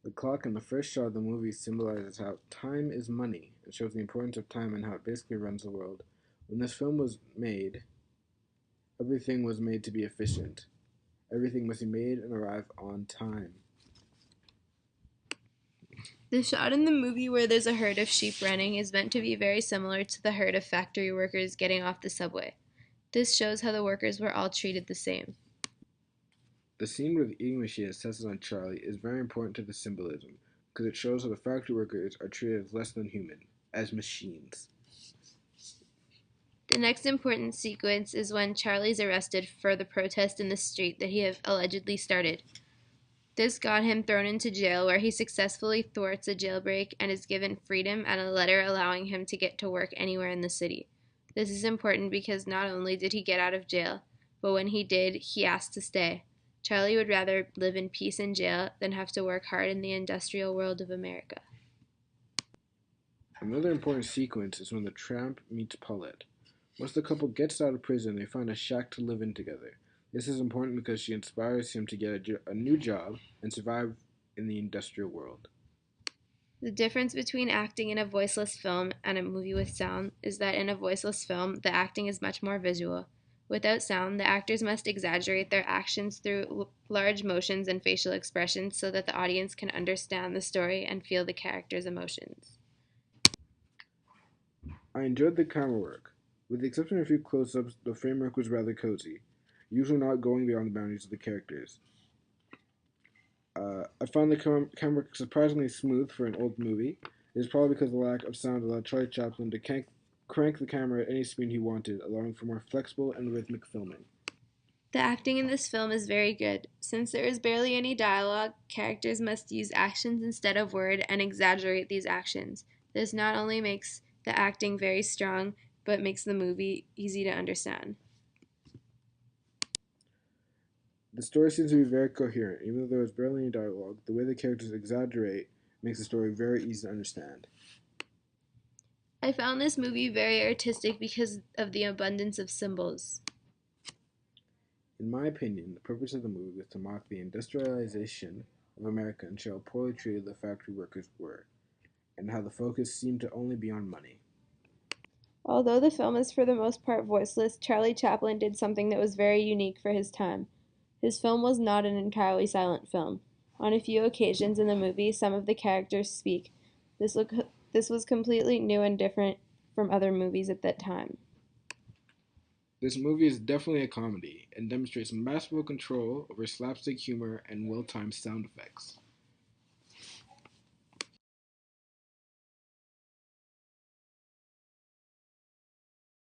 The clock in the first shot of the movie symbolizes how time is money. It shows the importance of time and how it basically runs the world. When this film was made, everything was made to be efficient. Everything must be made and arrive on time. The shot in the movie where there's a herd of sheep running is meant to be very similar to the herd of factory workers getting off the subway. This shows how the workers were all treated the same. The scene where the eating machine assesses on Charlie is very important to the symbolism, because it shows how the factory workers are treated as less than human, as machines. The next important sequence is when Charlie's arrested for the protest in the street that he had allegedly started. This got him thrown into jail, where he successfully thwarts a jailbreak and is given freedom and a letter allowing him to get to work anywhere in the city. This is important because not only did he get out of jail, but when he did, he asked to stay. Charlie would rather live in peace in jail than have to work hard in the industrial world of America. Another important sequence is when the tramp meets Paulette. Once the couple gets out of prison, they find a shack to live in together. This is important because she inspires him to get a new job and survive in the industrial world. The difference between acting in a voiceless film and a movie with sound is that in a voiceless film, the acting is much more visual. Without sound, the actors must exaggerate their actions through large motions and facial expressions so that the audience can understand the story and feel the characters' emotions. I enjoyed the camera work. With the exception of a few close ups, the framework was rather cozy, usually not going beyond the boundaries of the characters. I found the camera work surprisingly smooth for an old movie. It is probably because the lack of sound allowed Charlie Chaplin to crank the camera at any speed he wanted, allowing for more flexible and rhythmic filming. The acting in this film is very good. Since there is barely any dialogue, characters must use actions instead of word and exaggerate these actions. This not only makes the acting very strong, but makes the movie easy to understand. The story seems to be very coherent, even though there is barely any dialogue. The way the characters exaggerate makes the story very easy to understand. I found this movie very artistic because of the abundance of symbols. In my opinion, the purpose of the movie was to mock the industrialization of America and show how poorly treated the factory workers were, and how the focus seemed to only be on money. Although the film is for the most part voiceless, Charlie Chaplin did something that was very unique for his time. His film was not an entirely silent film. On a few occasions in the movie, some of the characters speak. This, look, this was completely new and different from other movies at that time. This movie is definitely a comedy and demonstrates masterful control over slapstick humor and well timed sound effects.